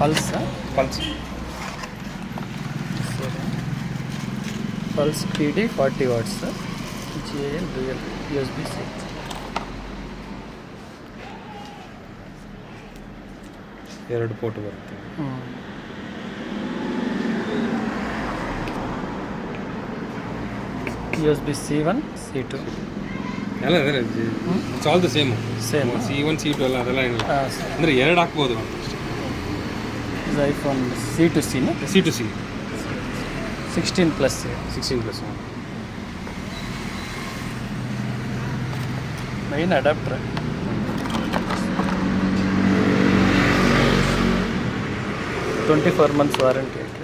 Pulse pulse pulse PD 40 what's JN real USB C. ಎರಡು port ಬರುತ್ತೆ. USB C1 C2 ಎಲ್ಲ ಅದೇ it's all the same C1 C2 ಎಲ್ಲ ಅದೆಲ್ಲ ಏನಿಲ್ಲ ಅಂದರೆ ಎರಡು ಹಾಕ್ಬೋದು. ಇದು iPhone C2C C2C 16+. 16+ main adapter. $24 months warranty ಹಾಕಿದ್ರು.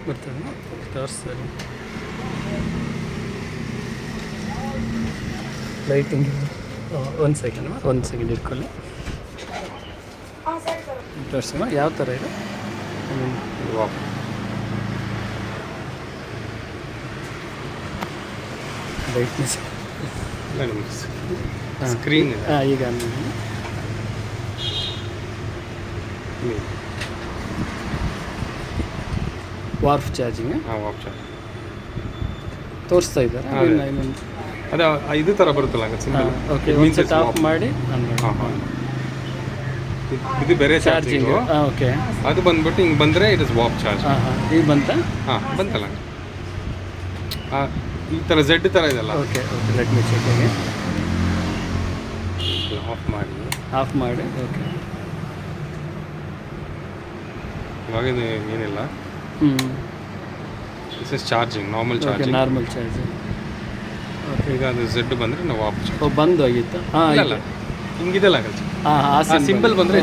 ಮತ್ತೆ ತೋರಿಸ್ತಾರೆ ಲೈಟಿಂಗ್. ಒಂದು ಸೆಕೆಂಡ್ ಇಟ್ಕೊಳ್ಳಿ. ತೋರಿಸಮ್ಮ ಯಾವ ಥರ ಇದೆ ಬ್ರೈಟ್ನೆಸ್ ಸ್ಕ್ರೀನ್. ಈಗ ವಾರ್ಫ್ ಚಾರ್ಜಿಂಗ್ ತೋರಿಸ್ತಾ ಇದ್ದಾರೆ. ಅದೇ ಇದು ಥರ ಬರುತ್ತಲ್ಲ ಸಿಂಪಲ್. ಓಕೆ, ಒಂದು ಸೆಟ್ ಆಫ್ ಮಾಡಿ ಇದು ಬೇರೆ ಚಾರ್ಜಿಂಗ್. ಓಕೆ, ಅದು ಬಂದ್ಬಿಟ್ಟು ಹಿಂಗೆ ಬಂದರೆ ಇಟ್ ಇಸ್ ವಾಪ್ ಚಾರ್ಜ್. ಈಗ ಬಂತ? ಬಂತಲ್ಲ ಈ ಥರ ಝೆಡ್ ಥರ ಇದೆಲ್ಲ. ಓಕೆ ಲೆಟ್ ಮಿ ಚೆಕ್ ಆಗಿ ಆಫ್ ಮಾಡಿ. ಓಕೆ, ಇವಾಗ ಇದು ಏನಿಲ್ಲ. This is charging, normal charging. Okay, ಈಗ ಅದು ಝೆಡ್ ಬಂದರೆ ನಾವು ವಾಪ್ ಬಂದು ಆಗಿತ್ತು. ಹಿಂಗಿದೆಲ್ಲ ಸಿಂಬಲ್ ಬಂದರೆ